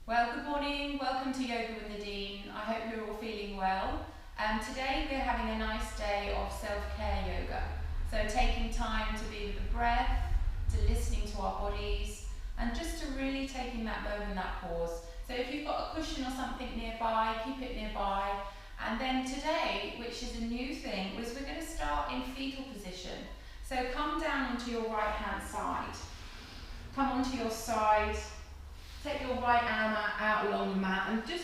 Well, good morning. Welcome to Yoga with Nadine. I hope you're all feeling well. Today we're having a nice day of self-care yoga. So taking time to be with the breath, to listening to our bodies, and just to really taking that moment, that pause. So if you've got a cushion or something nearby, keep it nearby. And then today, which is a new thing, was we're going to start in fetal position. So come down onto your right hand side. Come onto your side. Take your right arm out along the mat and just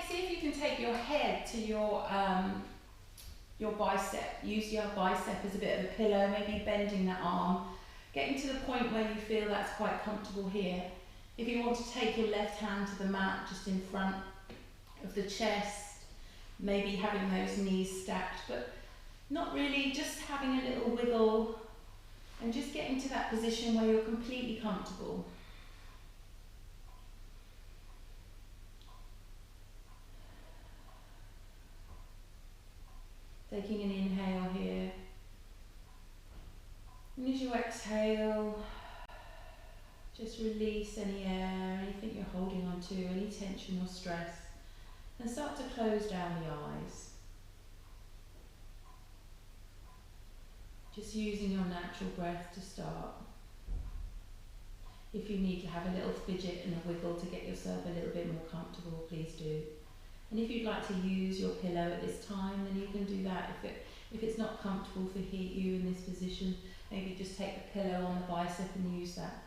see if you can take your head to your bicep. Use your bicep as a bit of a pillow, maybe bending that arm. Getting to the point where you feel that's quite comfortable here. If you want to take your left hand to the mat just in front of the chest, maybe having those knees stacked, but not really, just having a little wiggle and just getting to that position where you're completely comfortable. Taking an inhale here. And as you exhale, just release any air, anything you're holding on to, any tension or stress, and start to close down the eyes. Just using your natural breath to start. If you need to have a little fidget and a wiggle to get yourself a little bit more comfortable, please do. And if you'd like to use your pillow at this time, then you can do that. If it's not comfortable for you in this position, maybe just take the pillow on the bicep and use that.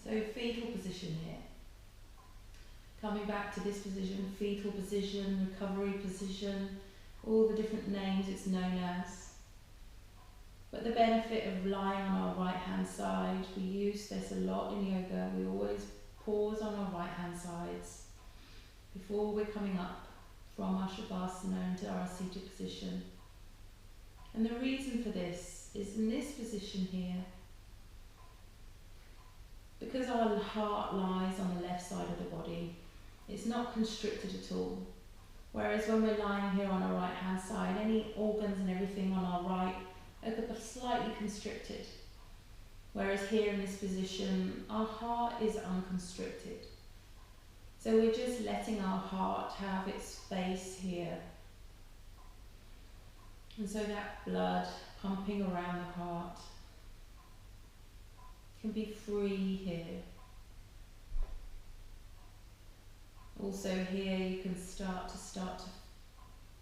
So fetal position here. Coming back to this position, fetal position, recovery position, all the different names it's known as. But the benefit of lying on our right hand side, we use this a lot in yoga. We always pause on our right hand sides before we're coming up from our Shavasana into our seated position. And the reason for this is in this position here, because our heart lies on the left side of the body, it's not constricted at all. Whereas when we're lying here on our right hand side, any organs and everything on our right are slightly constricted. Whereas here in this position, our heart is unconstricted. So we're just letting our heart have its space here. And so that blood pumping around the heart can be free here. Also here you can start to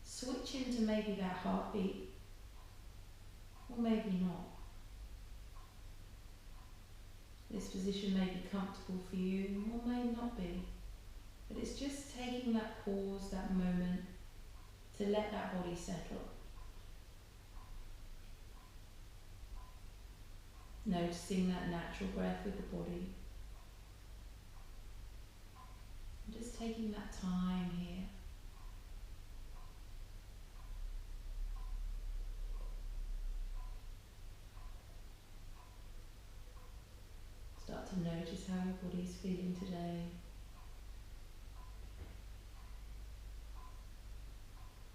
switch into maybe that heartbeat, or maybe not. This position may be comfortable for you, or may not be. But it's just taking that pause, that moment, to let that body settle. Noticing that natural breath with the body. And just taking that time here. Start to notice how your body is feeling today.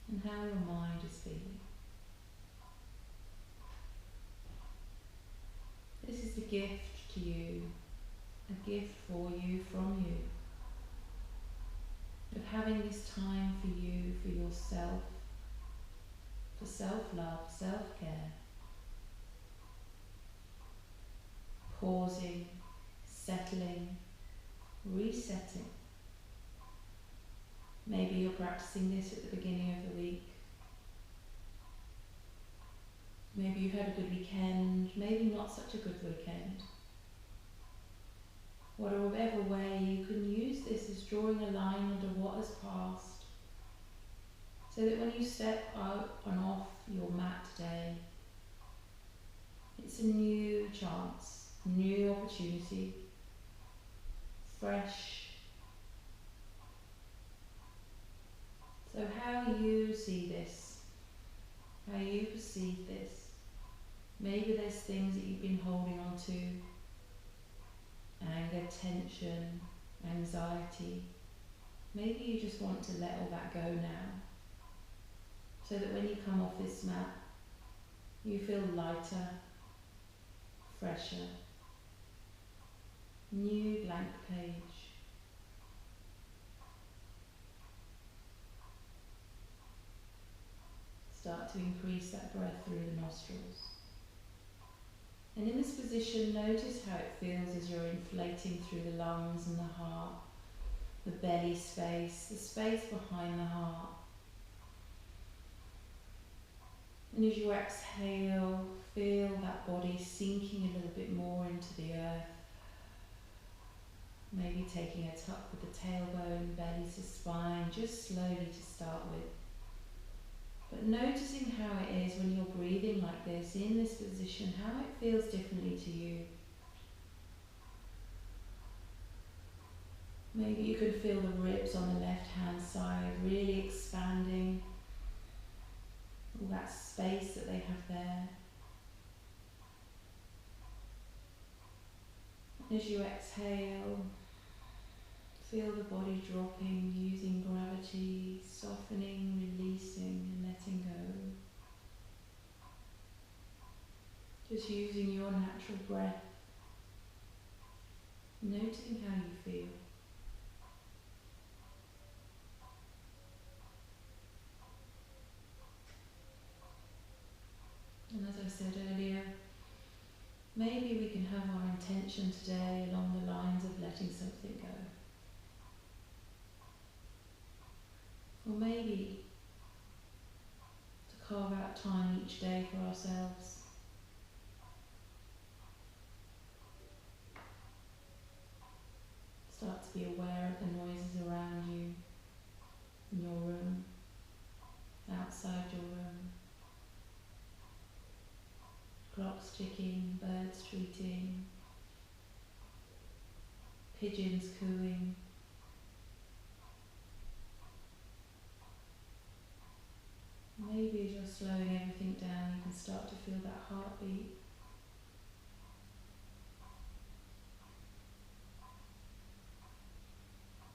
And how your mind is feeling. This is a gift to you, a gift for you, from you, of having this time for you, for yourself, for self-love, self-care. Pausing, settling, resetting. Maybe you're practicing this at the beginning of the week. Maybe you've had a good weekend, maybe not such a good weekend. Whatever way, you can use this as drawing a line under what has passed, so that when you step out and off your mat today, it's a new chance, new opportunity, fresh. So how you see this, how you perceive this, maybe there's things that you've been holding on to, anger, tension, anxiety. Maybe you just want to let all that go now, so that when you come off this mat, you feel lighter, fresher. New blank page. Start to increase that breath through the nostrils. And in this position, notice how it feels as you're inflating through the lungs and the heart, the belly space, the space behind the heart. And as you exhale, feel that body sinking a little bit more into the earth. Maybe taking a tuck with the tailbone, belly to spine, just slowly to start with. But noticing how it is when you're breathing like this, in this position, how it feels differently to you. Maybe you can feel the ribs on the left hand side really expanding. All that space that they have there. As you exhale, feel the body dropping, using gravity, softening, releasing and letting go. Just using your natural breath, noticing how you feel. And as I said earlier, maybe we can have our intention today along the lines of letting something go. Or maybe to carve out time each day for ourselves. Start to be aware of the noises around you, in your room, outside your room. Clocks ticking, birds tweeting, pigeons cooing. Maybe as you're slowing everything down, you can start to feel that heartbeat.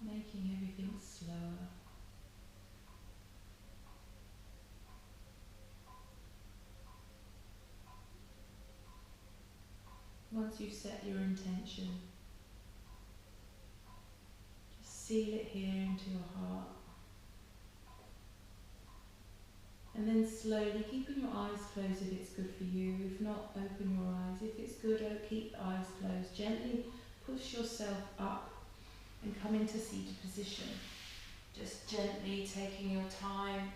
Making everything slower. Once you've set your intention, just seal it here into your heart. And then slowly, keeping your eyes closed if it's good for you. If not, open your eyes. If it's good, keep the eyes closed. Gently push yourself up and come into seated position. Just gently taking your time.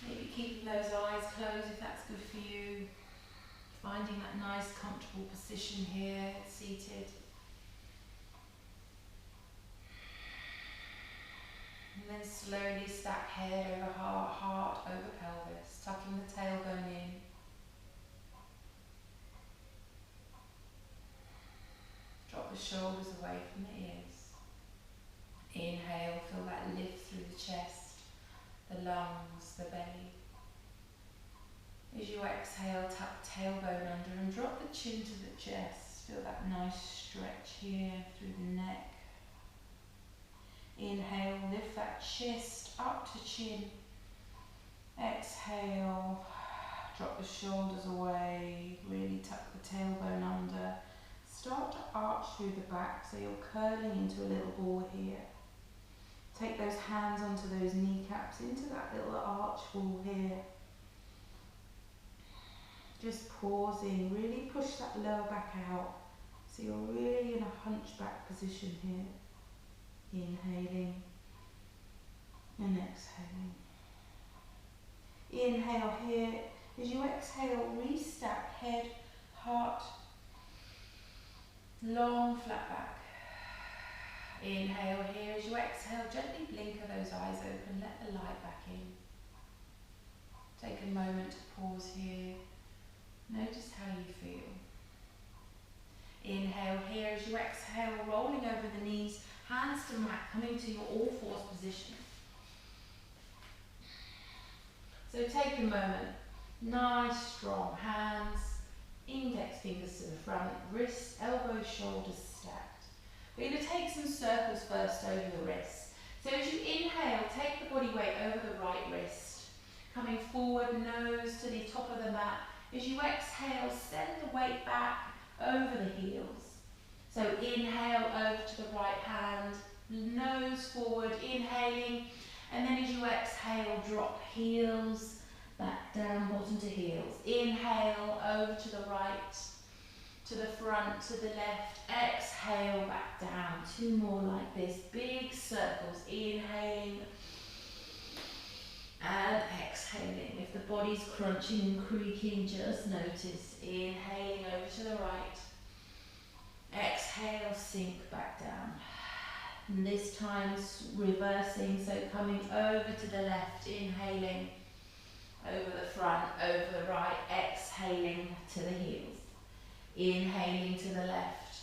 Maybe keeping those eyes closed if that's good for you. Finding that nice comfortable position here, seated. And then slowly stack head over heart, heart over pelvis, tucking the tailbone in. Drop the shoulders away from the ears. Inhale, feel that lift through the chest, the lungs, the belly. As you exhale, tuck the tailbone under and drop the chin to the chest. Feel that nice stretch here through the neck. Inhale, lift that chest up to chin. Exhale, drop the shoulders away, really tuck the tailbone under. Start to arch through the back so you're curling into a little ball here. Take those hands onto those kneecaps, into that little arch ball here. Just pausing, really push that lower back out. So you're really in a hunchback position here. Inhaling and exhaling. Inhale here. As you exhale, restack head, heart, long flat back. Inhale here. As you exhale, gently blinker those eyes open. Let the light back in. Take a moment to pause here. Notice how you feel. Inhale here. As you exhale, rolling over the knees, hands to mat, coming to your all fours position. So take a moment. Nice strong hands, index fingers to the front, wrists, elbows, shoulders stacked. We're going to take some circles first over the wrists. So as you inhale, take the body weight over the right wrist. Coming forward, nose to the top of the mat. As you exhale, send the weight back over the heels. So inhale over to the right hand, nose forward, inhaling, and then as you exhale, drop heels back down, bottom to heels. Inhale over to the right, to the front, to the left. Exhale back down. 2 more like this. Big circles. Inhaling and exhaling. If the body's crunching and creaking, just notice. Inhaling over to the right. Exhale, sink back down. And this time reversing, so coming over to the left, inhaling over the front, over the right, exhaling to the heels. Inhaling to the left.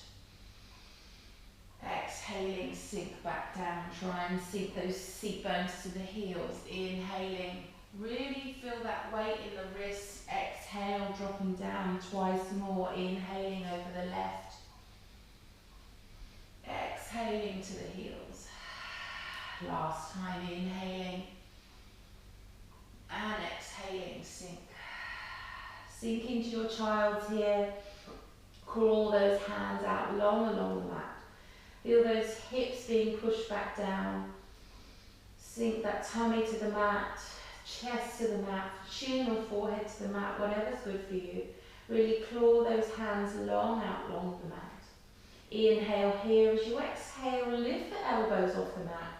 Exhaling, sink back down. Try and sink those seat bones to the heels. Inhaling. Really feel that weight in the wrists. Exhale, dropping down twice more. Inhaling over the left. Exhaling to the heels. Last time, inhaling. And exhaling, sink. Sink into your child's here. Crawl those hands out long along the mat. Feel those hips being pushed back down. Sink that tummy to the mat, chest to the mat, chin or forehead to the mat, whatever's good for you. Really claw those hands long out along the mat. Inhale here. As you exhale, lift the elbows off the mat.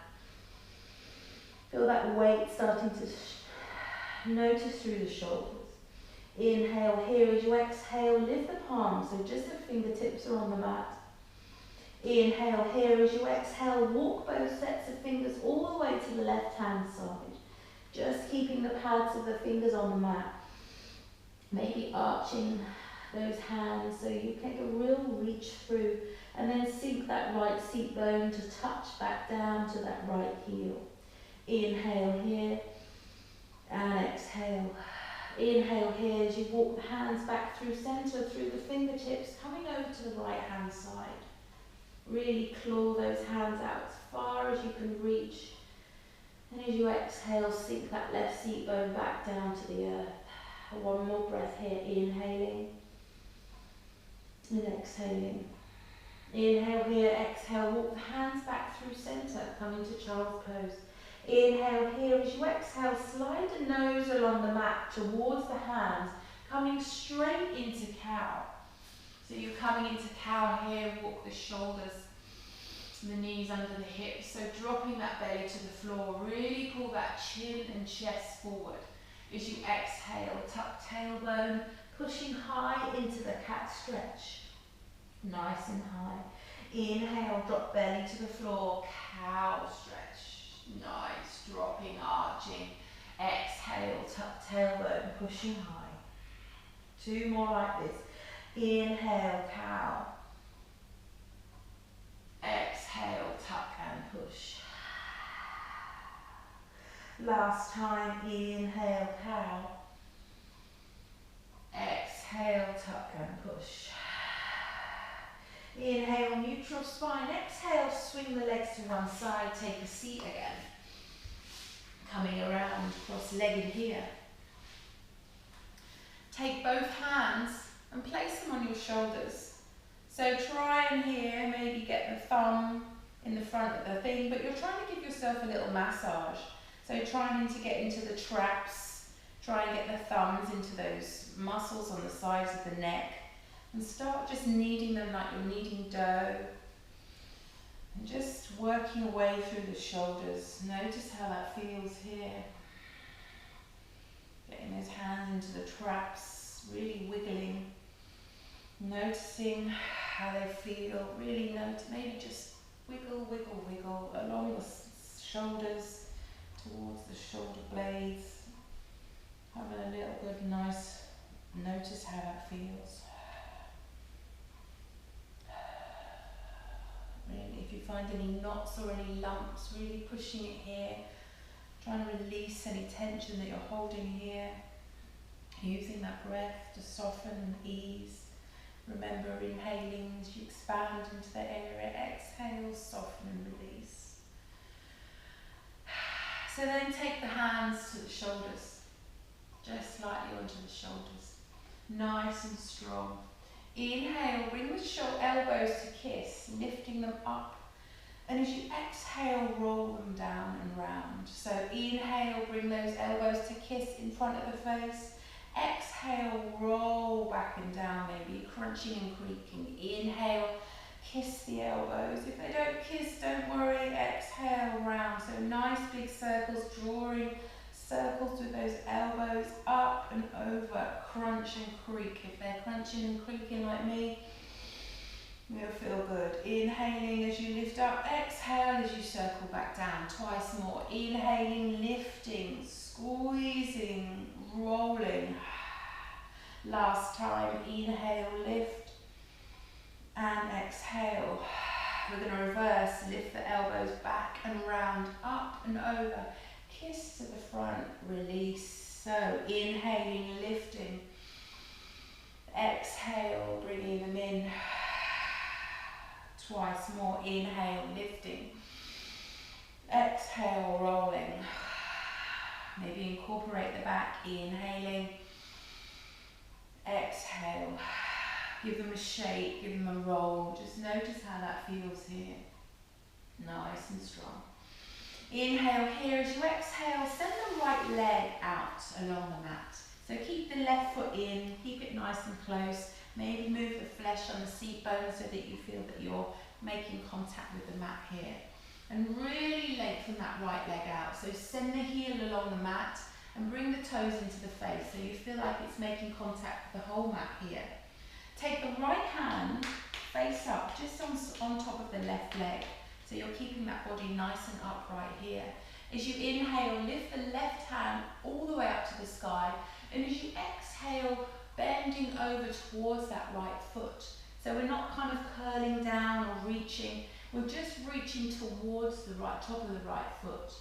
Feel that weight starting to notice through the shoulders. Inhale here. As you exhale, lift the palms, so just the fingertips are on the mat. Inhale here. As you exhale, walk both sets of fingers all the way to the left hand side. Just keeping the pads of the fingers on the mat. Maybe arching those hands so you take a real reach through, and then sink that right seat bone to touch back down to that right heel. Inhale here and exhale. Inhale here as you walk the hands back through center, through the fingertips, coming over to the right hand side. Really claw those hands out as far as you can reach. And as you exhale, sink that left seat bone back down to the earth. One more breath here, inhaling and exhaling. Inhale here, exhale, walk the hands back through center, come into child's pose. Inhale here. As you exhale, slide the nose along the mat towards the hands, coming straight into cow. So you're coming into cow here, walk the shoulders, the knees under the hips. So dropping that belly to the floor, really pull that chin and chest forward. As you exhale, tuck tailbone, pushing high into the cat stretch. Nice and high. Inhale, drop belly to the floor, cow stretch. Nice, dropping, arching. Exhale, tuck tailbone, pushing high. 2 more like this. Inhale, cow. Exhale, tuck and push. Last time, inhale, cow. Exhale, tuck and push. Inhale, neutral spine. Exhale, swing the legs to one side, take a seat again. Coming around, cross-legged here. Take both hands and place them on your shoulders. So try and here, maybe get the thumb in the front of the thing, but you're trying to give yourself a little massage. So trying to get into the traps, try and get the thumbs into those muscles on the sides of the neck, and start just kneading them like you're kneading dough. And just working away through the shoulders. Notice how that feels here. Getting those hands into the traps, really wiggling. Noticing how they feel. Really note, maybe just wiggle, wiggle, wiggle along the shoulders, towards the shoulder blades. Having a little good, nice, notice how that feels. Really, if you find any knots or any lumps, really pushing it here, trying to release any tension that you're holding here, using that breath to soften and ease. Remember, inhaling as you expand into the area, exhale, soften and release. So then take the hands to the shoulders, just slightly onto the shoulders. nice and strong. Inhale, bring the elbows to kiss, lifting them up. And as you exhale, roll them down and round. So inhale, bring those elbows to kiss in front of the face. Exhale, roll back and down, maybe crunching and creaking. Inhale, kiss the elbows. If they don't kiss, don't worry. Exhale, round. So nice big circles, drawing circles with those elbows up and over. Crunch and creak. If they're crunching and creaking like me, you'll feel good. Inhaling as you lift up. Exhale as you circle back down. Twice more. Inhaling, lifting, squeezing, rolling. Last time. Inhale, lift, and exhale. We're going to reverse. Lift the elbows back and round, up and over. Kiss to the front, release. So inhaling, lifting. Exhale, bringing them in. Twice more. Inhale, lifting. Exhale, rolling. Maybe incorporate the back. Inhaling. Exhale. Give them a shake, give them a roll. Just notice how that feels here. Nice and strong. Inhale here. As you exhale, send the right leg out along the mat. So keep the left foot in, keep it nice and close. Maybe move the flesh on the seat bone so that you feel that you're making contact with the mat here. And really lengthen that right leg out. So send the heel along the mat and bring the toes into the face so you feel like it's making contact with the whole mat here. Take the right hand face up just on top of the left leg. So you're keeping that body nice and upright here. As you inhale, lift the left hand all the way up to the sky. And as you exhale, bending over towards that right foot. So we're not kind of curling down or reaching. We're just reaching towards the right top of the right foot.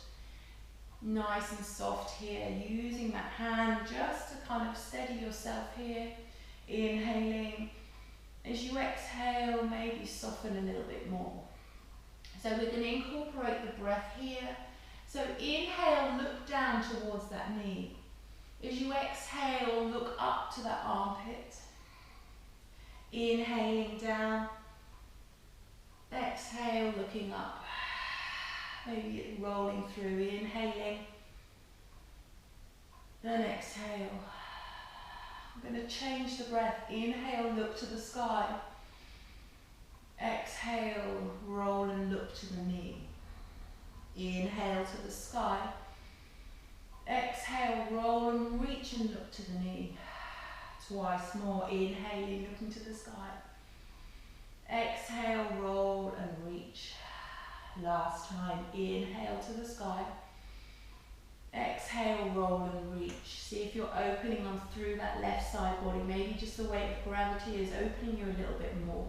Nice and soft here. Using that hand just to kind of steady yourself here. Inhaling. As you exhale, maybe soften a little bit more. So we're going to incorporate the breath here. So inhale, look down towards that knee. As you exhale, look up to that armpit. Inhaling down. Exhale, looking up. Maybe rolling through. Inhaling. Then exhale. I'm going to change the breath. Inhale, look to the sky. Exhale, roll and look to the knee. Inhale to the sky. Exhale, roll and reach and look to the knee. Twice more. Inhaling, looking to the sky. Exhale, roll and reach. Last time. Inhale to the sky. Exhale, roll and reach. See if you're opening on through that left side body. Maybe just the weight of gravity is opening you a little bit more.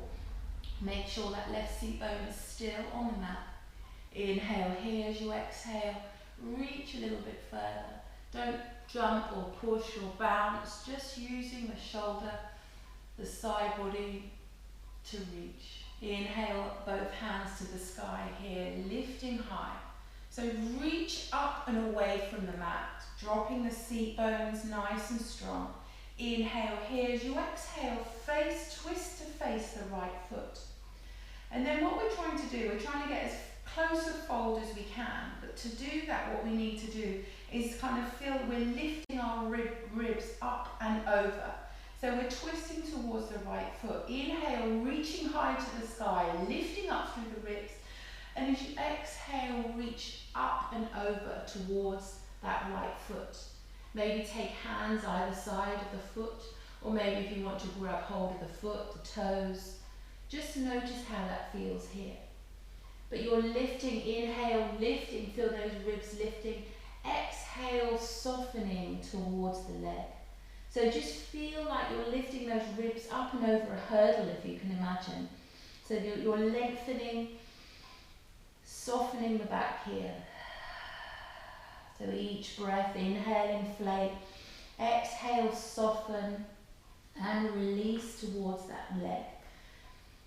Make sure that left seat bone is still on the mat. Inhale here as you exhale. Reach a little bit further. Don't jump or push or bounce. Just using the shoulder, the side body to reach. Inhale, both hands to the sky here, lifting high. So reach up and away from the mat, dropping the seat bones nice and strong. Inhale here as you exhale, twist to face the right foot. And then what we're trying to do, we're trying to get as close a fold as we can, but to do that what we need to do is kind of feel we're lifting our ribs up and over. So we're twisting towards the right foot. Inhale, reaching high to the sky, lifting up through the ribs. And as you exhale, reach up and over towards that right foot. Maybe take hands either side of the foot, or maybe if you want to grab hold of the foot, the toes. Just notice how that feels here. But you're lifting, inhale, lifting, feel those ribs lifting. Exhale, softening towards the leg. So just feel like you're lifting those ribs up and over a hurdle, if you can imagine. So you're lengthening, softening the back here. So each breath, inhale, inflate, exhale, soften, and release towards that leg.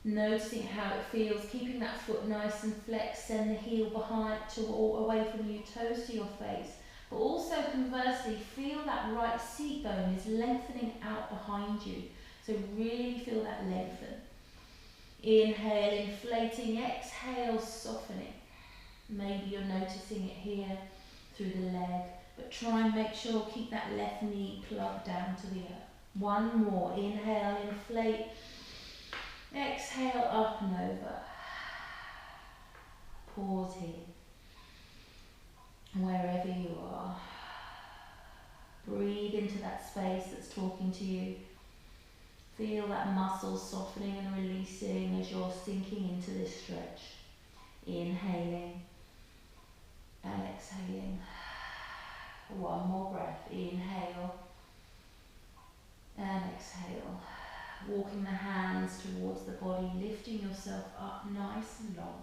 Noticing how it feels, keeping that foot nice and flexed, send the heel behind away from you, toes to your face. But also conversely, feel that right seat bone is lengthening out behind you. So really feel that lengthen. Inhale, inflating, exhale, softening. Maybe you're noticing it here through the leg, but try and make sure, keep that left knee plugged down to the earth. One more, inhale, inflate, exhale, up and over. Pause here, wherever you are. Breathe into that space that's talking to you. Feel that muscle softening and releasing as you're sinking into this stretch. Inhaling and exhaling. One more breath. Inhale and exhale. Walking the hands towards the body, lifting yourself up nice and long.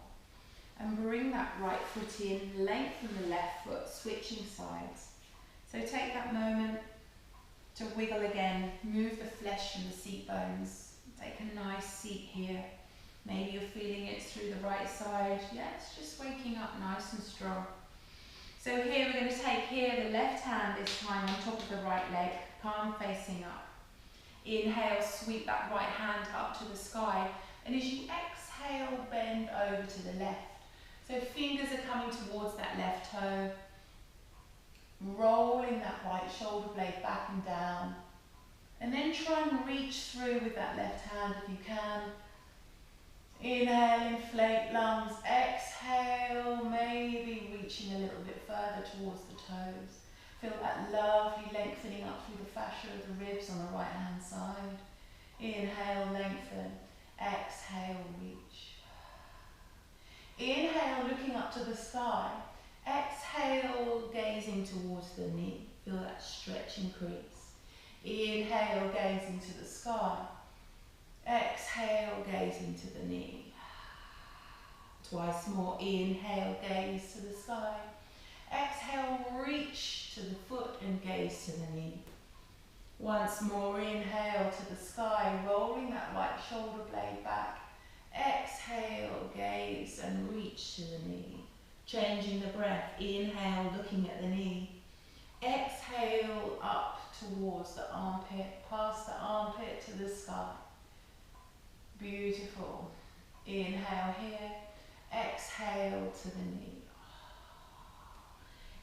And bring that right foot in, lengthen the left foot, switching sides. So take that moment to wiggle again, move the flesh and the seat bones. Take a nice seat here. Maybe you're feeling it through the right side. Yeah, it's just waking up nice and strong. So here we're going to take here the left hand this time on top of the right leg, palm facing up. Inhale, sweep that right hand up to the sky. And as you exhale, bend over to the left. So fingers are coming towards that left toe. Rolling that right shoulder blade back and down. And then try and reach through with that left hand if you can. Inhale, inflate lungs. Exhale, maybe reaching a little bit further towards the toes. Feel that lovely lengthening up through the fascia of the ribs on the right hand side. Inhale, lengthen. Exhale, reach. Inhale, looking up to the sky. Exhale, gazing towards the knee. Feel that stretch increase. Inhale, gazing to the sky. Exhale, gazing to the knee. Twice more. Inhale, gaze to the sky. Exhale, reach to the foot and gaze to the knee. Once more. Inhale to the sky, rolling that right shoulder blade back. Exhale, gaze and reach to the knee. Changing the breath. Inhale, looking at the knee. Exhale, up towards the armpit, past the armpit to the sky. Beautiful. Inhale here. Exhale to the knee.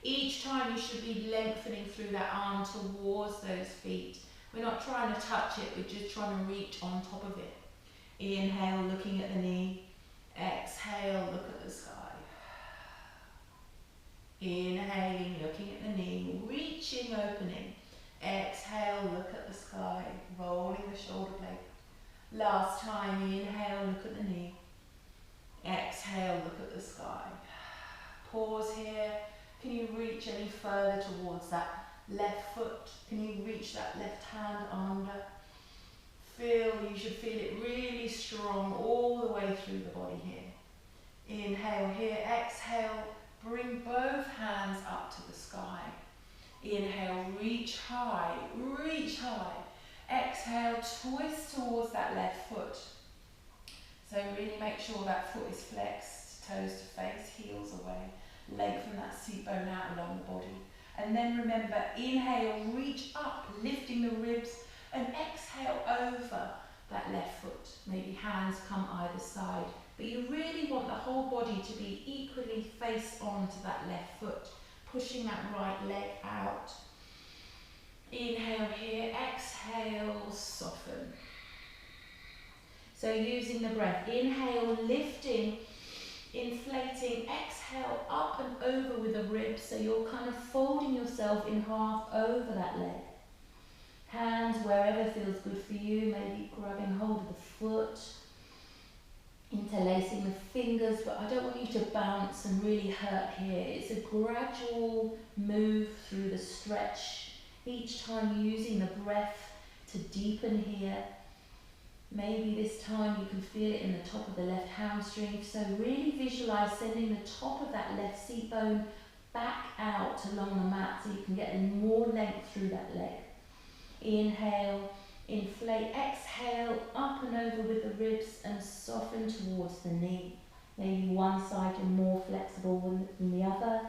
Each time you should be lengthening through that arm towards those feet. We're not trying to touch it, we're just trying to reach on top of it. Inhale, looking at the knee. Exhale, look at the sky. Inhaling, looking at the knee, reaching, opening. Exhale, look at the sky, rolling the shoulder blade. Last time, inhale, look at the knee. Exhale, look at the sky. Pause here. Can you reach any further towards that left foot? Can you reach that left hand under? You should feel it really strong all the way through the body here. Inhale here, exhale, bring both hands up to the sky. Inhale, reach high, reach high. Exhale, twist towards that left foot. So really make sure that foot is flexed, toes to face, heels away. Lengthen that seat bone out along the body. And then remember, inhale, reach up, lifting the ribs, and exhale over that left foot. Maybe hands come either side. But you really want the whole body to be equally face on to that left foot, pushing that right leg out. Inhale here, exhale, soften. So using the breath, inhale, lifting, inflating, exhale, up and over with the ribs, so you're kind of folding yourself in half over that leg. Hands wherever feels good for you, maybe grabbing hold of the foot, interlacing the fingers, but I don't want you to bounce and really hurt here. It's a gradual move through the stretch, each time using the breath to deepen here. Maybe this time you can feel it in the top of the left hamstring, so really visualize sending the top of that left seat bone back out along the mat so you can get more length through that leg. Inhale, inflate, exhale, up and over with the ribs and soften towards the knee. Maybe one side you're more flexible than the other.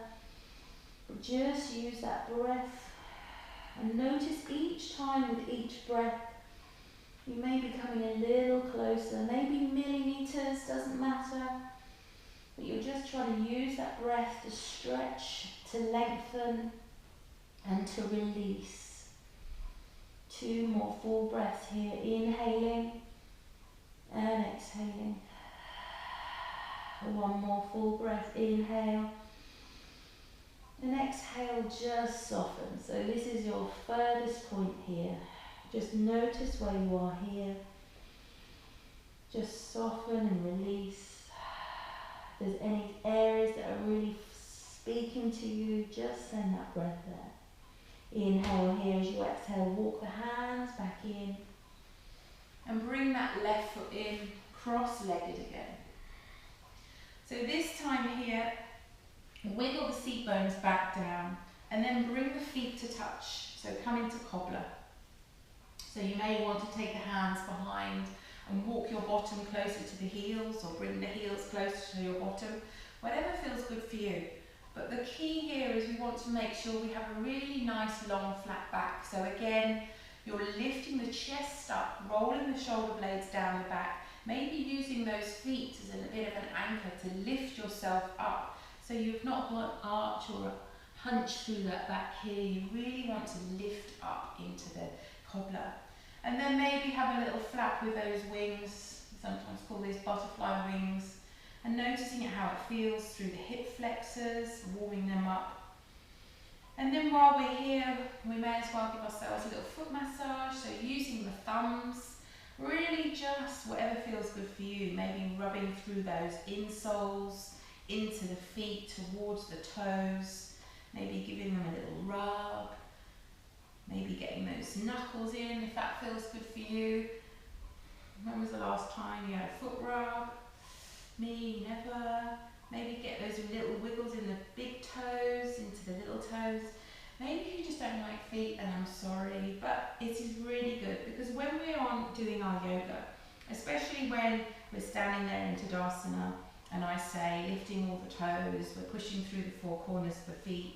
Just use that breath and notice each time with each breath you may be coming a little closer, maybe millimeters, doesn't matter. But you're just trying to use that breath to stretch, to lengthen and to release. 2 more full breaths here, inhaling and exhaling. 1 more full breath, inhale. And exhale, just soften. So this is your furthest point here. Just notice where you are here. Just soften and release. If there's any areas that are really speaking to you, just send that breath there. Inhale here as you exhale, walk the hands back in. And bring that left foot in, cross-legged again. So this time here, wiggle the seat bones back down and then bring the feet to touch. So come into cobbler. So you may want to take the hands behind and walk your bottom closer to the heels or bring the heels closer to your bottom, whatever feels good for you. But the key here is we want to make sure we have a really nice long flat back. So again, you're lifting the chest up, rolling the shoulder blades down the back, maybe using those feet as a bit of an anchor to lift yourself up. So you've not got an arch or a hunch through that back here. You really want to lift up into the cobbler. And then maybe have a little flap with those wings, sometimes call these butterfly wings, and noticing how it feels through the hip flexors, warming them up. And then while we're here, we may as well give ourselves a little foot massage, so using the thumbs, really just whatever feels good for you, maybe rubbing through those insoles, into the feet, towards the toes, maybe giving them a little rub, maybe getting those knuckles in if that feels good for you. When was the last time you had a foot rub? Me, never. Maybe get those little wiggles in the big toes, into the little toes. Maybe you just don't like feet, and I'm sorry, but it is really good because when we're doing our yoga, especially when we're standing there in Tadasana, and I say lifting all the toes, we're pushing through the 4 corners of the feet,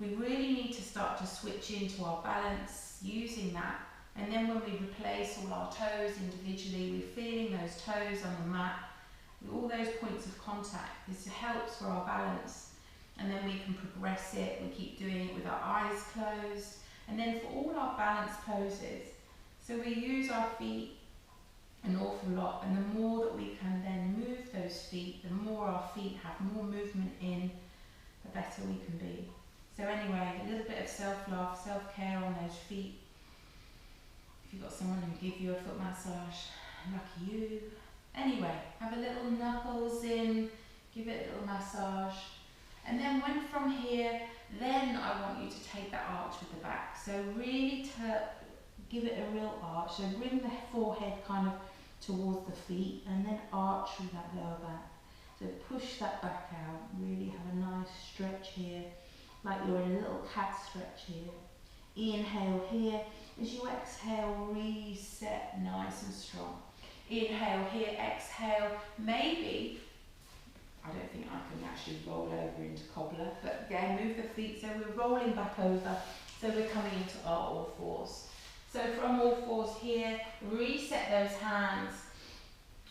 we really need to start to switch into our balance using that. And then when we replace all our toes individually, we're feeling those toes on the mat, all those points of contact. This helps for our balance. And then we can progress it, we keep doing it with our eyes closed. And then for all our balance poses, so we use our feet an awful lot, and the more that we can then move those feet, the more our feet have more movement in, the better we can be. So anyway, a little bit of self-love, self-care on those feet. If you've got someone who will give you a foot massage, lucky you. Anyway, have a little knuckles in, give it a little massage. And then when from here, then I want you to take that arch with the back. So really give it a real arch. So bring the forehead kind of towards the feet and then arch through that lower back. So push that back out, really have a nice stretch here, like you're in a little cat stretch here. Inhale here, as you exhale, reset nice and strong. Inhale here, exhale, maybe, I don't think I can actually roll over into cobbler, but again, move the feet, so we're rolling back over, so we're coming into our all fours. So from all fours here, reset those hands,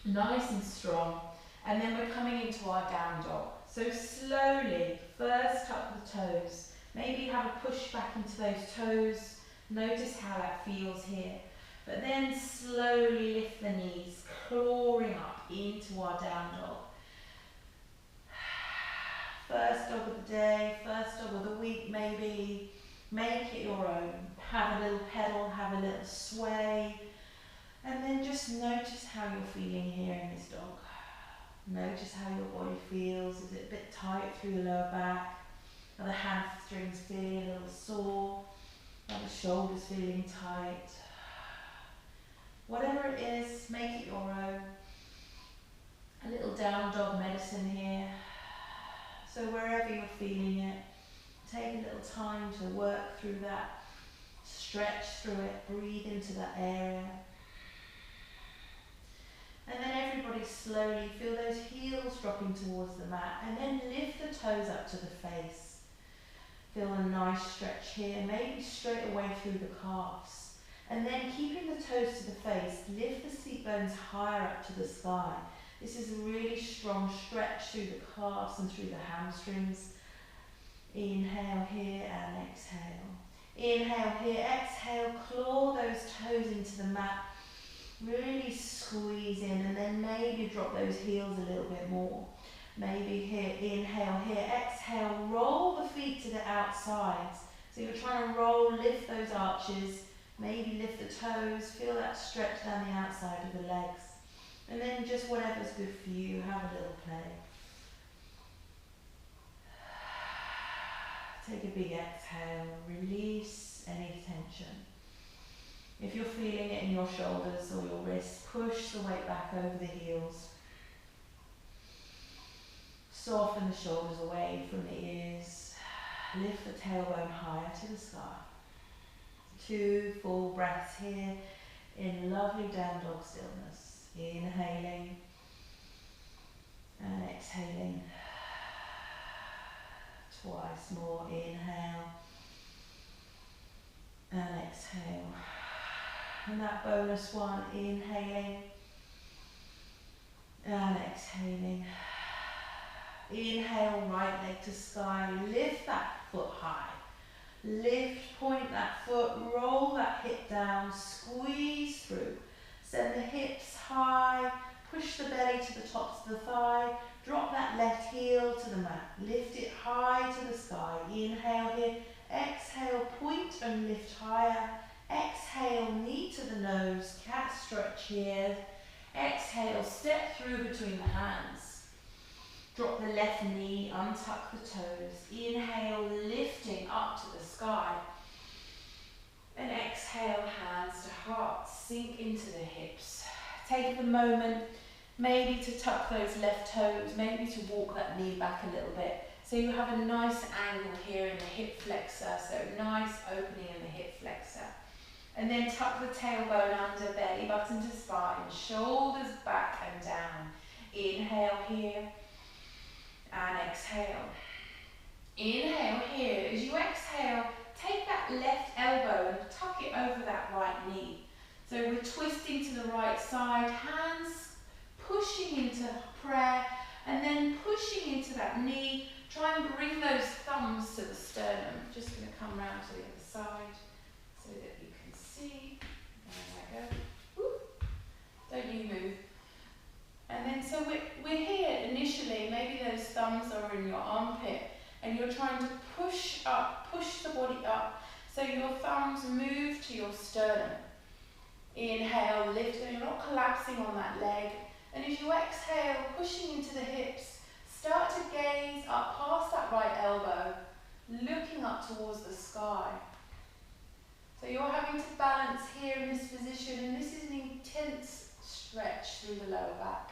nice and strong, and then we're coming into our down dog. So slowly, first tuck the toes, maybe have a push back into those toes, notice how that feels here, but then slowly lift the knees, clawing up into our down dog. First dog of the day, first dog of the week maybe, make it your own. Have a little pedal, have a little sway, and then just notice how you're feeling here in this dog. Notice how your body feels. Is it a bit tight through the lower back? Are the hamstrings feeling a little sore? Are the shoulders feeling tight? Whatever it is, make it your own. A little down dog medicine here. So wherever you're feeling it, take a little time to work through that. Stretch through it, breathe into that area. And then everybody slowly feel those heels dropping towards the mat, and then lift the toes up to the face. Feel a nice stretch here, maybe straight away through the calves. And then keeping the toes to the face, lift the seat bones higher up to the sky. This is a really strong stretch through the calves and through the hamstrings. Inhale here and exhale. Inhale here, exhale, claw those toes into the mat. Really squeeze in and then maybe drop those heels a little bit more. Maybe here, inhale here, exhale, roll the feet to the outsides. So you're trying to roll, lift those arches, maybe lift the toes, feel that stretch down the outside of the legs. And then just whatever's good for you, have a little play. Take a big exhale, release any tension. If you're feeling it in your shoulders or your wrists, push the weight back over the heels. Soften the shoulders away from the ears. Lift the tailbone higher to the sky. 2 full breaths here in lovely down dog stillness. Inhaling and exhaling. Twice more. Inhale and exhale. And that bonus one, inhaling and exhaling. Inhale, right leg to sky, lift that foot high. Lift, point that foot, roll that hip down, squeeze through. Send the hips high, push the belly to the tops of the thigh, drop that left heel to the mat. Lift it high to the sky. Inhale here, exhale, point and lift higher. Exhale, knee to the nose, cat stretch here. Exhale, step through between the hands. Drop the left knee, untuck the toes. Inhale, lifting up to the sky. And exhale, hands to heart, sink into the hips. Take the moment maybe to tuck those left toes, maybe to walk that knee back a little bit. So you have a nice angle here in the hip flexor, so nice opening in the hip flexor. And then tuck the tailbone under, belly button to spine, shoulders back and down. Inhale here and exhale. Inhale here. As you exhale, take that left elbow and tuck it over that right knee. So we're twisting to the right side, hands pushing into prayer, and then pushing into that knee. Try and bring those thumbs to the sternum. Just going to come round to the other side so that you can see. There I go. Woo. Don't you move. And then so we're here initially, maybe those thumbs are in your armpit, and you're trying to push up, push the body up, so your thumbs move to your sternum. Inhale, lift, and you're not collapsing on that leg. And as you exhale, pushing into the hips, start to gaze up past that right elbow, looking up towards the sky. So you're having to balance here in this position, and this is an intense stretch through the lower back.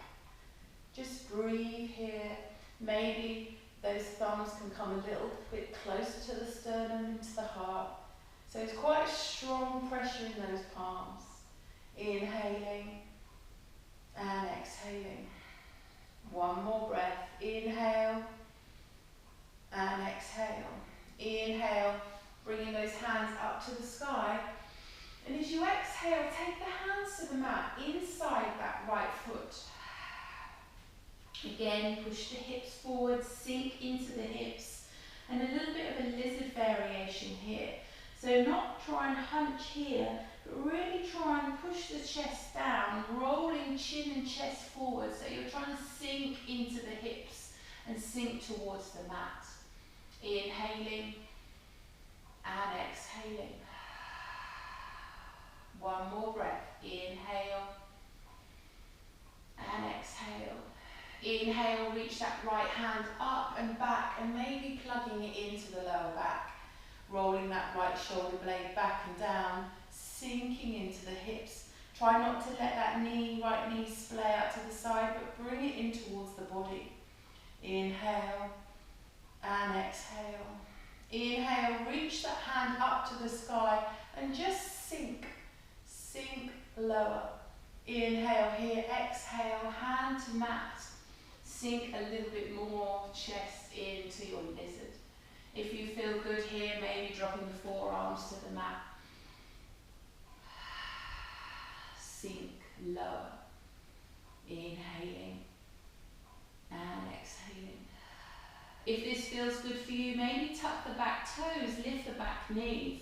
Just breathe here. Maybe those thumbs can come a little bit closer to the sternum, into the heart. So it's quite a strong pressure in those palms. Inhaling and exhaling. One more breath. Inhale and exhale. Inhale, bringing those hands up to the sky. And as you exhale, take the hands to the mat, inside that right foot. Again, push the hips forward, sink into the hips, and a little bit of a lizard variation here. So not try and hunch here, but really try and push the chest down, rolling chin and chest forward, so you're trying to sink into the hips and sink towards the mat. Inhaling and exhaling. One more breath. Inhale and exhale. Inhale, reach that right hand up and back, and maybe plugging it into the lower back. Rolling that right shoulder blade back and down, sinking into the hips. Try not to let that right knee splay out to the side, but bring it in towards the body. Inhale and exhale. Inhale, reach that hand up to the sky and just sink lower. Inhale here, exhale, hand to mat. Sink a little bit more, chest into your lizard. If you feel good here, dropping the forearms to the mat. Sink lower. Inhaling and exhaling. If this feels good for you, maybe tuck the back toes, lift the back knees.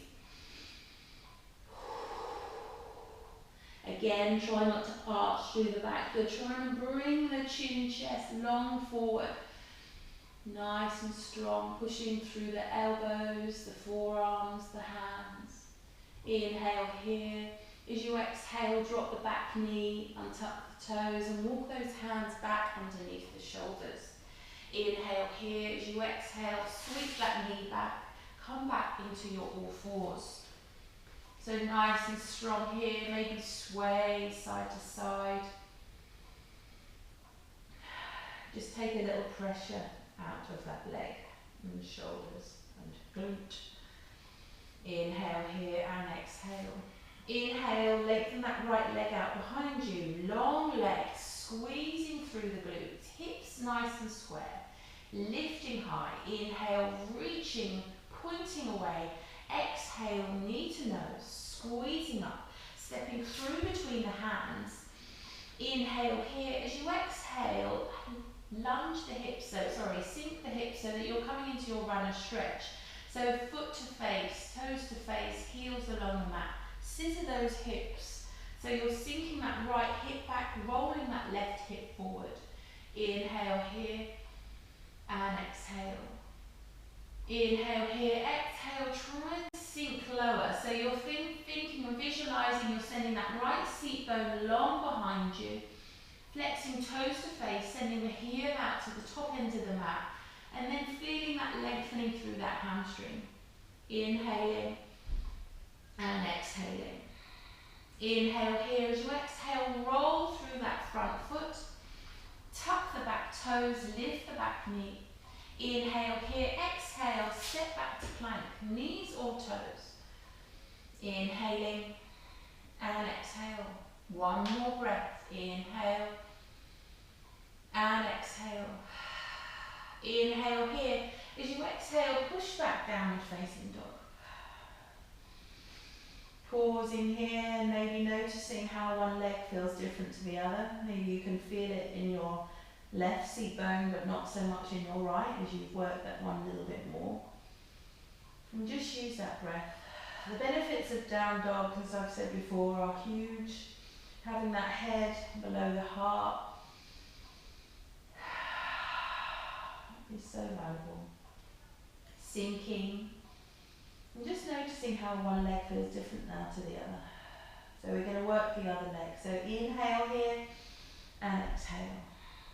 Again, try not to arch through the back. You're trying to bring the chin, chest long forward. Nice and strong, pushing through the elbows, the forearms, the hands. Inhale here. As you exhale, drop the back knee, untuck the toes and walk those hands back underneath the shoulders. Inhale here. As you exhale, sweep that knee back. Come back into your all fours. So nice and strong here, maybe sway side to side. Just take a little pressure out of that leg and the shoulders and glute. Inhale here and exhale. Inhale, lengthen that right leg out behind you. Long legs, squeezing through the glutes. Hips nice and square. Lifting high. Inhale, reaching, pointing away. Exhale, knee to nose, squeezing up, stepping through between the hands. Inhale here. As you exhale, lunge the hips, sink the hips so that you're coming into your runner stretch. So foot to face, toes to face, heels along the mat. Scissor those hips. So you're sinking that right hip back, rolling that left hip forward. Inhale here and exhale. Inhale here, exhale, try and sink lower. So you're thinking and visualizing you're sending that right seat bone long behind you. Flexing toes to face, sending the heel out to the top end of the mat. And then feeling that lengthening through that hamstring. Inhaling and exhaling. Inhale here. As you exhale, roll through that front foot. Tuck the back toes, lift the back knee. Inhale here, exhale, step back to plank, knees or toes. Inhaling and exhale. One more breath. Inhale and exhale. Inhale here. As you exhale, push back, downward facing dog. Pausing here, maybe noticing how one leg feels different to the other. Maybe you can feel it in your left seat bone, but not so much in your right as you've worked that one a little bit more. And just use that breath. The benefits of down dog, as I've said before, are huge. Having that head below the heart is so valuable. Sinking. And just noticing how one leg feels different now to the other. So we're going to work the other leg. So inhale here and exhale.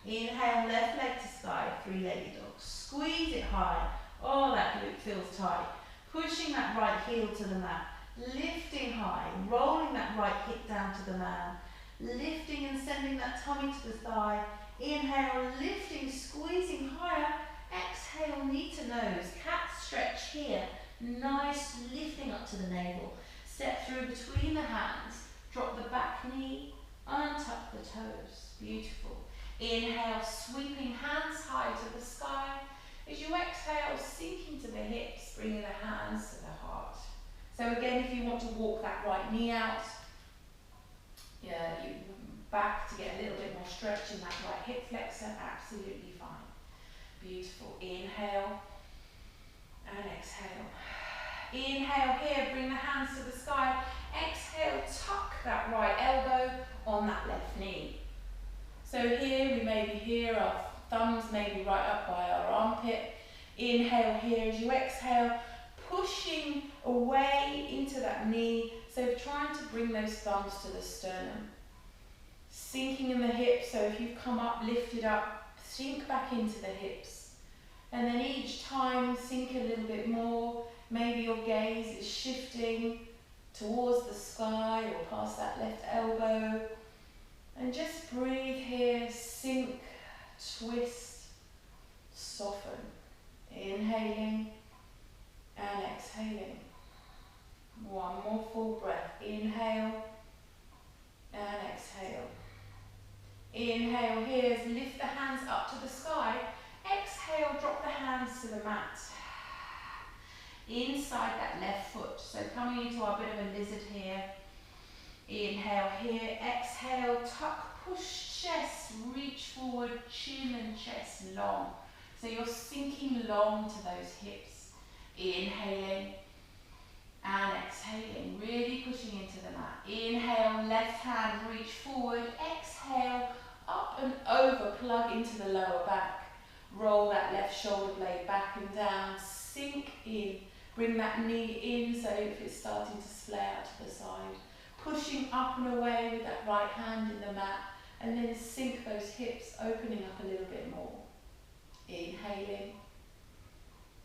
Inhale, left leg to sky, three-legged dog. Squeeze it high. Oh, that glute feels tight. Pushing that right heel to the mat. Lifting high, rolling that right hip down to the mat. Lifting and sending that tummy to the thigh. Inhale, lifting, squeezing higher. Exhale, knee to nose. Cat stretch here. Nice lifting up to the navel. Step through between the hands. Drop the back knee. Untuck the toes. Beautiful. Inhale, sweeping hands high to the sky. As you exhale, sinking to the hips, bringing the hands to the heart. So again, if you want to walk that right knee out, you back to get a little bit more stretch in that right hip flexor, absolutely fine. Beautiful. Inhale and exhale. Inhale here, bring the hands to the sky. Exhale, tuck that right elbow on that left knee. So here we may be here, our thumbs may be right up by our armpit. Inhale here as you exhale, pushing away into that knee. So trying to bring those thumbs to the sternum. Sinking in the hips, so if you've come up, lift it up, sink back into the hips. And then each time sink a little bit more. Maybe your gaze is shifting towards the sky or past that left elbow. And just breathe here, sink, twist, soften. Inhaling and exhaling. One more full breath. Inhale and exhale. Inhale here, lift the hands up to the sky. Exhale, drop the hands to the mat. inside that left foot. So coming into our bit of a lizard here. Inhale here, exhale, tuck, push chest, reach forward, chin and chest long. So you're sinking long to those hips. Inhaling and exhaling, really pushing into the mat. Inhale, left hand, reach forward, exhale, up and over, plug into the lower back. Roll that left shoulder blade back and down, sink in, bring that knee in so if it's starting to splay out to the side. Pushing up and away with that right hand in the mat, and then sink those hips, opening up a little bit more. Inhaling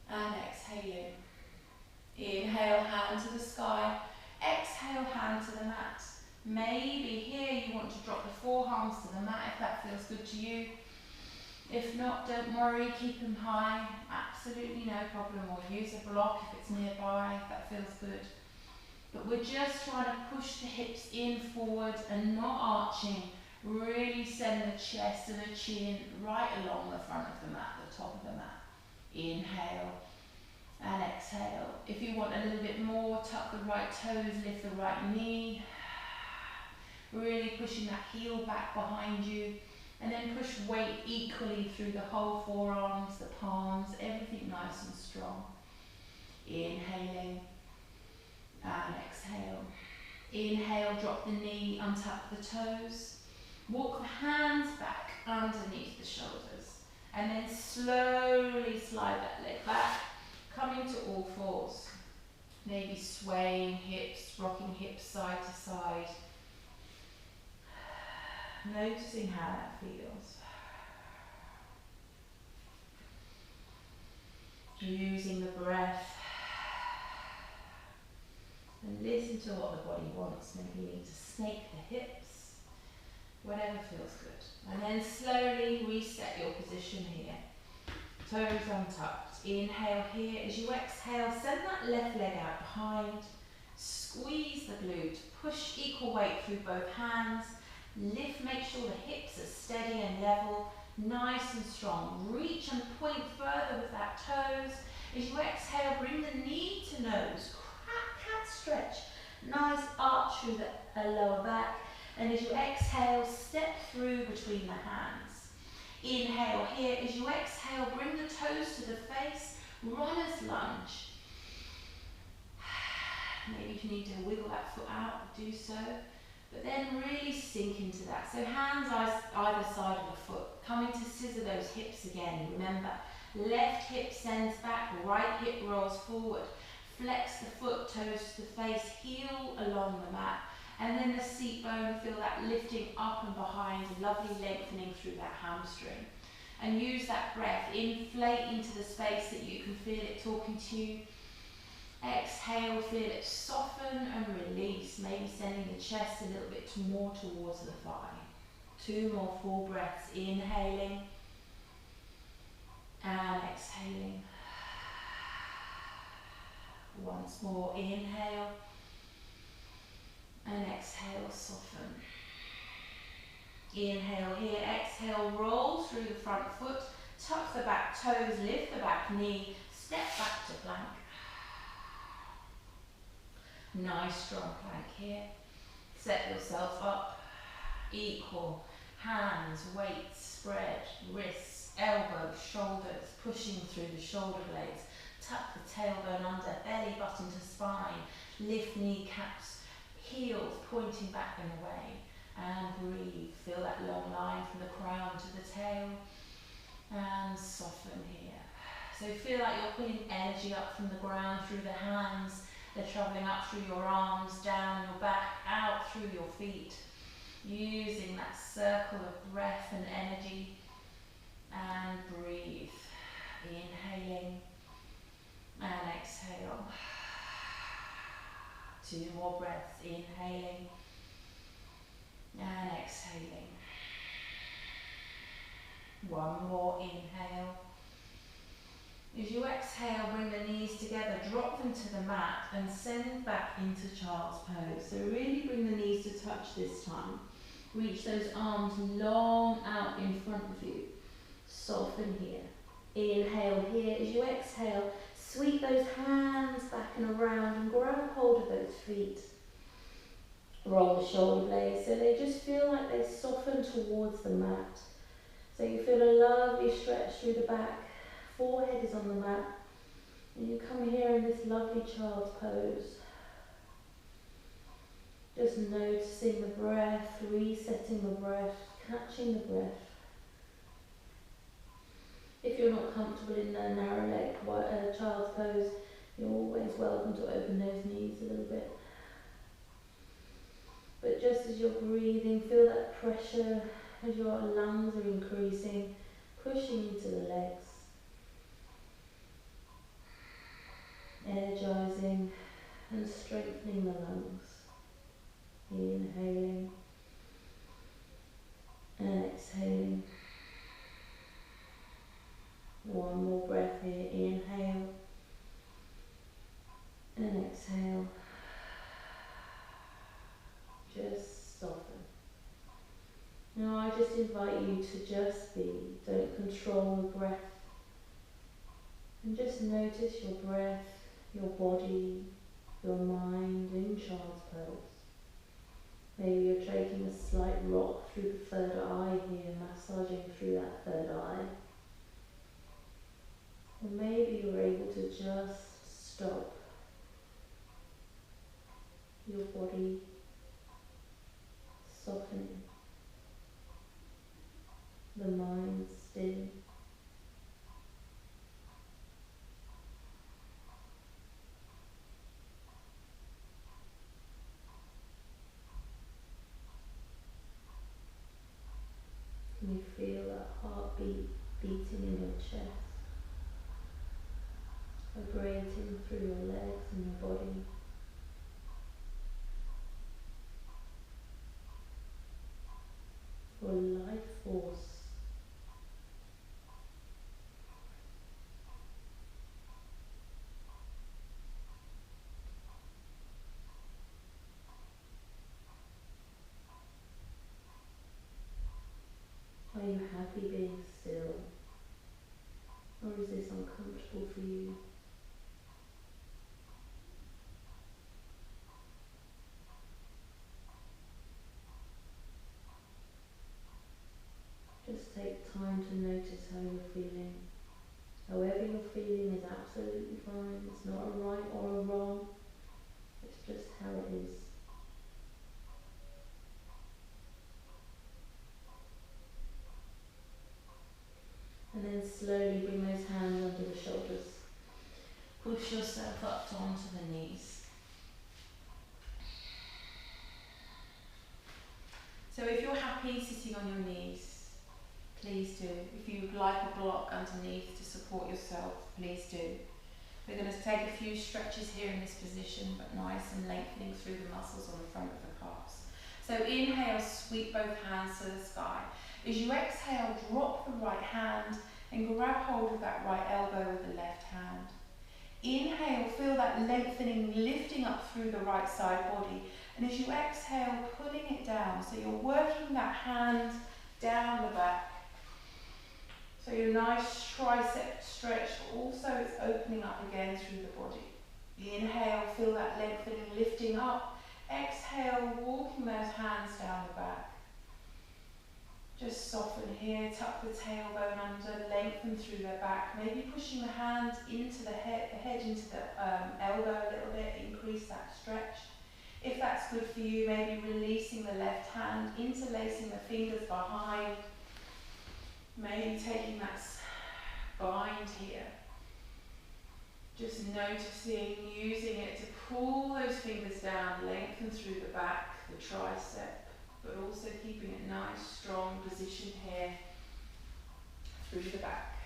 and exhaling. Inhale, hand to the sky. Exhale, hand to the mat. Maybe here you want to drop the forearms to the mat if that feels good to you. If not, don't worry, keep them high. Absolutely no problem. Or use a block if it's nearby, if that feels good. But we're just trying to push the hips in forward and not arching. Really send the chest and the chin right along the front of the mat, the top of the mat. Inhale and exhale. If you want a little bit more, tuck the right toes, lift the right knee. Really pushing that heel back behind you. And then push weight equally through the whole forearms, the palms, everything nice and strong. Inhaling. And exhale. Inhale, drop the knee, untuck the toes. Walk the hands back underneath the shoulders. And then slowly slide that leg back, coming to all fours. Maybe swaying hips, rocking hips side to side. Noticing how that feels. Using the breath. And listen to what the body wants. Maybe you need to snake the hips, whatever feels good. And then slowly reset your position here. Toes untucked. Inhale here. As you exhale, send that left leg out behind. Squeeze the glute. Push equal weight through both hands. Lift, make sure the hips are steady and level. Nice and strong. Reach and point further with that toes. As you exhale, bring the knee to nose. Cat stretch, nice arch through the lower back, and as you exhale, step through between the hands. Inhale here, as you exhale, bring the toes to the face, runner's lunge. Maybe if you need to wiggle that foot out, do so, but then really sink into that. So hands either side of the foot, coming to scissor those hips again. Remember, left hip sends back, right hip rolls forward. Flex the foot, toes to the face, heel along the mat, and then the seat bone, feel that lifting up and behind, lovely lengthening through that hamstring. And use that breath, inflate into the space that you can feel it talking to you. Exhale, feel it soften and release, maybe sending the chest a little bit more towards the thigh. 2 more full breaths, inhaling and exhaling. Once more, inhale and exhale, soften. Inhale here, exhale, roll through the front foot, tuck the back toes, lift the back knee, step back to plank. Nice strong plank here. Set yourself up, equal, hands, weight, spread, wrists, elbows, shoulders, pushing through the shoulder blades. Tuck the tailbone under, belly button to spine, lift kneecaps, heels pointing back and away, and breathe. Feel that long line from the crown to the tail, and soften here. So feel like you're pulling energy up from the ground through the hands. They're travelling up through your arms, down your back, out through your feet, using that circle of breath and energy, and breathe. Inhaling and exhale. 2 more breaths, inhaling and exhaling. 1 more, inhale. As you exhale, bring the knees together, drop them to the mat and send back into child's pose. So really bring the knees to touch this time. Reach those arms long out in front of you. Soften here. Inhale here. As you exhale, Sweep those hands back and around and grab hold of those feet. Roll the shoulder blades so they just feel like they soften towards the mat. So you feel a lovely stretch through the back, forehead is on the mat, and you come here in this lovely child's pose. Just noticing the breath, resetting the breath, catching the breath. If you're not comfortable in a narrow leg child's pose, you're always welcome to open those knees a little bit. But just as you're breathing, feel that pressure as your lungs are increasing, pushing into the legs. Energizing and strengthening the lungs. Inhaling and exhaling. One more breath here. Inhale and exhale. Just soften. Now I just invite you to just be. Don't control the breath. And just notice your breath, your body, your mind in child's pose. Maybe you're taking a slight rock through the third eye here, massaging through that third eye. Or maybe you're able to just stop. Your body softening. The mind still. Can you feel that heartbeat beating in your chest, vibrating through your legs and your body? Your life force. Are you happy being still? Or is this uncomfortable for you? Just take time to notice how you're feeling. However you're feeling is absolutely fine. It's not a right or a wrong. It's just how it is. And then slowly bring those hands under the shoulders. Push yourself up onto the knees. So if you're happy sitting on your knees, please do. If you'd like a block underneath to support yourself, please do. We're going to take a few stretches here in this position, but nice and lengthening through the muscles on the front of the calves. So inhale, sweep both hands to the sky. As you exhale, drop the right hand and grab hold of that right elbow with the left hand. Inhale, feel that lengthening, lifting up through the right side body. And as you exhale, pulling it down. So you're working that hand down the back. So your nice tricep stretch, but also it's opening up again through the body. Inhale, feel that lengthening, lifting up. Exhale, walking those hands down the back. Just soften here, tuck the tailbone under, lengthen through the back. Maybe pushing the hand into the head into the elbow a little bit, increase that stretch. If that's good for you, maybe releasing the left hand, interlacing the fingers behind. Maybe taking that bind here. Just noticing, using it to pull those fingers down, lengthen through the back, the tricep, but also keeping a nice, strong position here through the back.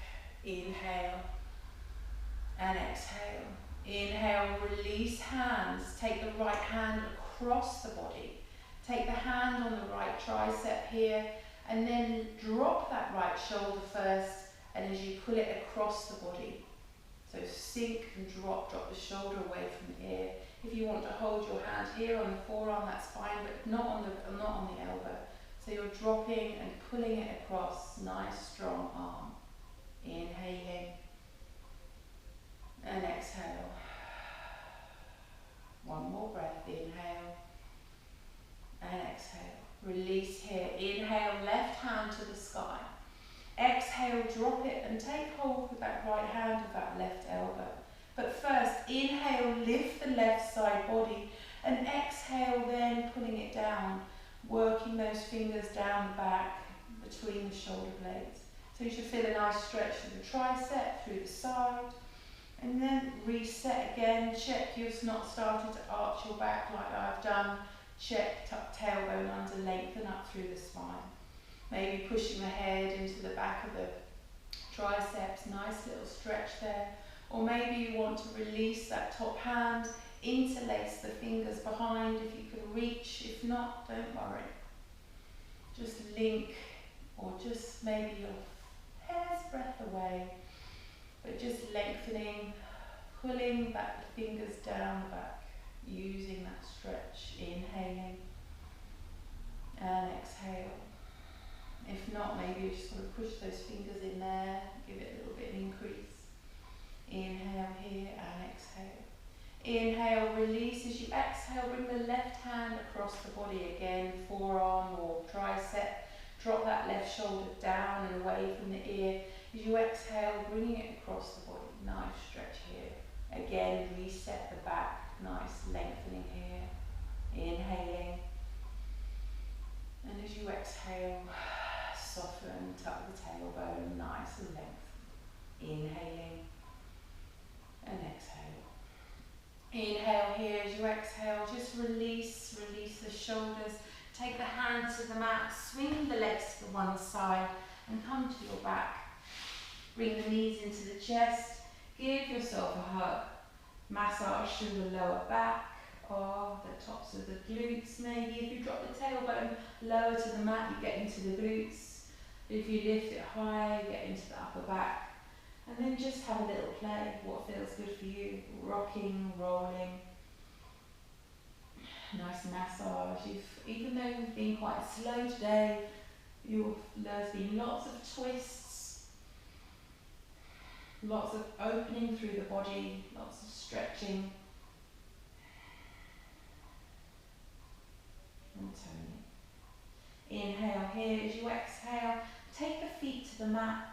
Inhale and exhale. Inhale, release hands. Take the right hand across the body. Take the hand on the right tricep here, and then drop that right shoulder first, and as you pull it across the body. So sink and drop the shoulder away from the ear. If you want to hold your hand here on the forearm, that's fine, but not on the elbow. So you're dropping and pulling it across, nice strong arm. Inhaling And exhale. One more breath, inhale and exhale. Release here. Inhale, left hand to the sky. Exhale, drop it and take hold with that right hand of that left elbow. But first, inhale, lift the left side body, and exhale, then pulling it down, working those fingers down the back between the shoulder blades. So you should feel a nice stretch through the tricep, through the side, and then reset again. Check you've not started to arch your back like I've done. Check tuck tailbone under, lengthen up through the spine. Maybe pushing the head into the back of the triceps, nice little stretch there. Or maybe you want to release that top hand, interlace the fingers behind if you can reach. If not, don't worry. Just link, or just maybe you're hair's breadth away, but just lengthening, pulling back the fingers down the back, using that stretch, inhaling and exhale. If not, maybe you just want to push those fingers in there, give it a little bit of increase. Inhale here and exhale. Inhale, release as you exhale, bring the left hand across the body again, forearm or tricep. Drop that left shoulder down and away from the ear. As you exhale, bringing it across the body. Nice stretch here. Again, reset the back. Nice lengthening here. Inhaling. And as you exhale, soften, tuck the tailbone, nice and lengthened. Inhaling and exhale. Inhale here as you exhale, just release the shoulders. Take the hands to the mat, swing the legs to the one side and come to your back. Bring the knees into the chest, give yourself a hug. Massage through the lower back, or the tops of the glutes maybe. If you drop the tailbone lower to the mat, you get into the glutes. If you lift it high, you get into the upper back. And then just have a little play, what feels good for you. Rocking, rolling. Nice massage. Even though you've been quite slow today, there's been lots of twists, lots of opening through the body, lots of stretching and toning. Inhale here as you exhale, take the feet to the mat,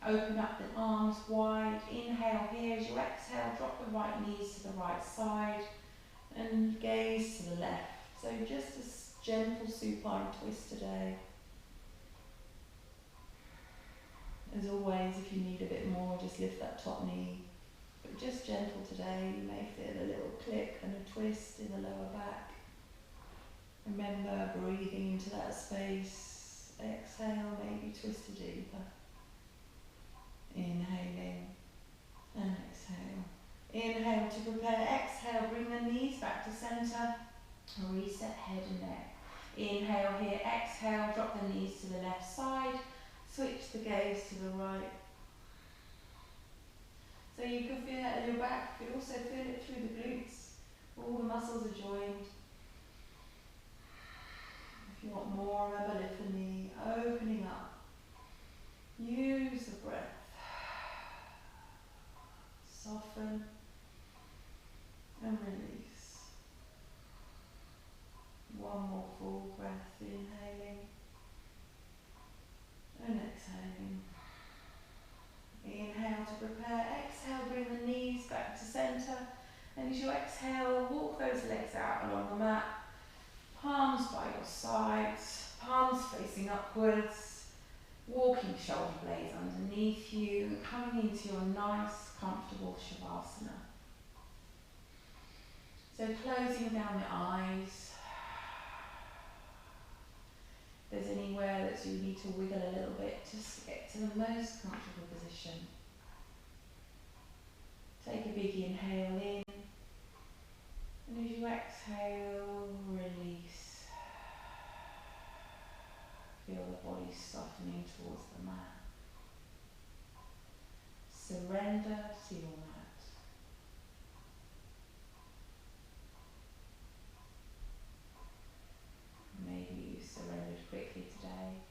open up the arms wide. Inhale here as you exhale, drop the right knees to the right side and gaze to the left. So just a gentle supine twist today. As always, if you need a bit more, just lift that top knee. But just gentle today. You may feel a little click and a twist in the lower back. Remember breathing into that space. Exhale, maybe twist it deeper. Inhaling and exhale. Inhale to prepare, exhale, bring the knees back to centre, reset head and neck. Inhale here, exhale, drop the knees to the left side, switch the gaze to the right. So you can feel that in your back, you can also feel it through the glutes. All the muscles are joined. If you want more, remember lift the knee, opening up. Use the breath. Soften and release. One more full breath, inhaling and exhaling. Inhale to prepare, exhale, bring the knees back to centre, and as you exhale, walk those legs out along the mat, palms by your sides, palms facing upwards, walking shoulder blades underneath you, coming into your nice, comfortable Shavasana. So closing down the eyes. If there's anywhere that you need to wiggle a little bit, just get to the most comfortable position. Take a big inhale in, and as you exhale, release. Feel the body softening towards the mat. Surrender to your mat. Maybe you surrendered quickly today.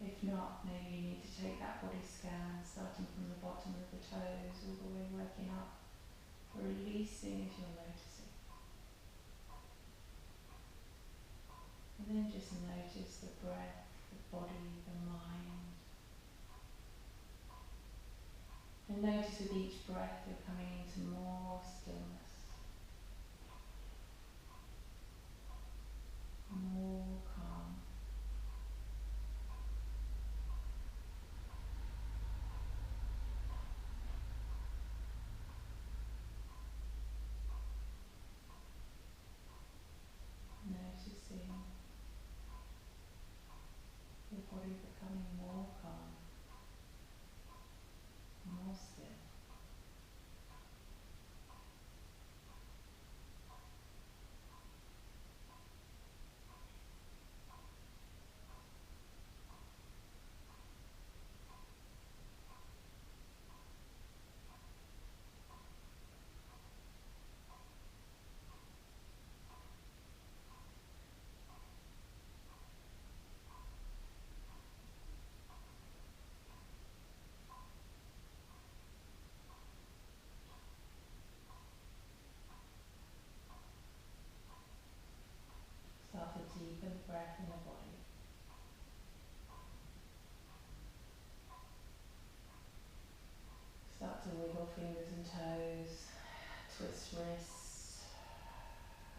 If not, maybe you need to take that body scan, starting from the bottom of the toes, all the way working up. releasing as you're noticing. And then just notice the breath, the body, the mind. And notice with each breath you're coming into more stillness, more calm. Noticing your body becoming more calm, more still. Start to deepen the breath in the body. Start to wiggle fingers and toes, twist wrists,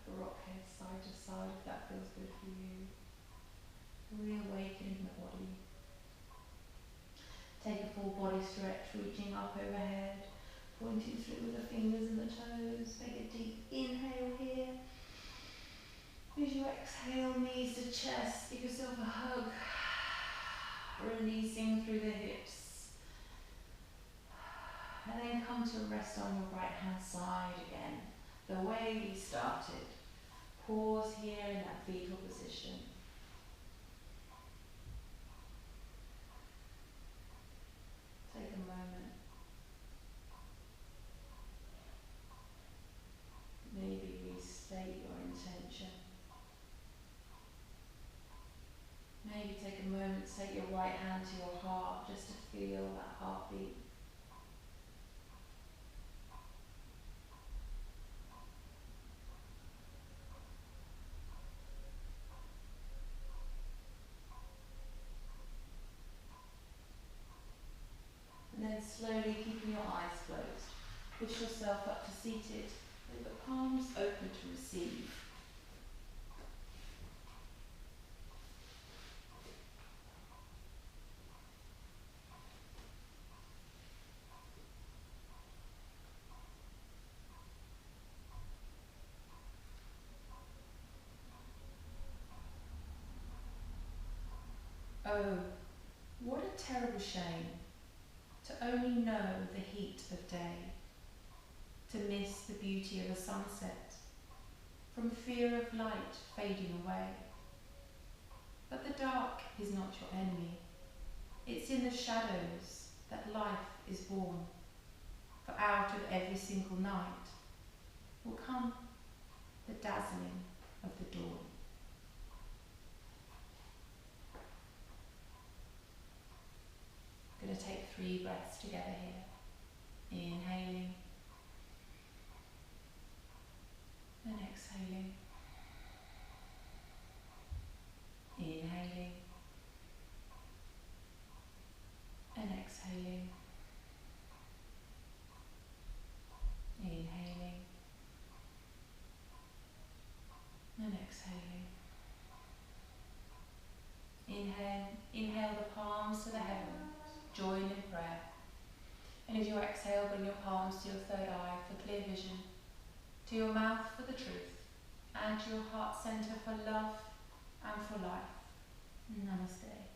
rock head side to side if that feels good for you. Reawakening the body. Take a full body stretch, reaching up overhead, pointing through with the fingers and the toes. Take a deep inhale here. As you exhale, knees to chest, give yourself a hug. Releasing through the hips. And then come to rest on your right hand side again, the way we started. Pause here in that fetal position. Take a moment. Maybe restate your intention. Maybe take a moment, take your right hand to your heart just to feel that heartbeat. And then slowly, keeping your eyes closed, push yourself up to seated with the palms open to receive. Oh, what a terrible shame to only know the heat of day, to miss the beauty of a sunset, from fear of light fading away. But the dark is not your enemy. It's in the shadows that life is born. For out of every single night will come the dazzling of the dawn. I'm going to take 3 breaths together here. Inhaling and exhaling. Inhaling and exhaling. Inhaling and exhaling. Inhale the palms to the heavens. Join in prayer. And as you exhale, bring your palms to your third eye for clear vision, to your mouth for the truth, and to your heart centre for love and for life. Namaste.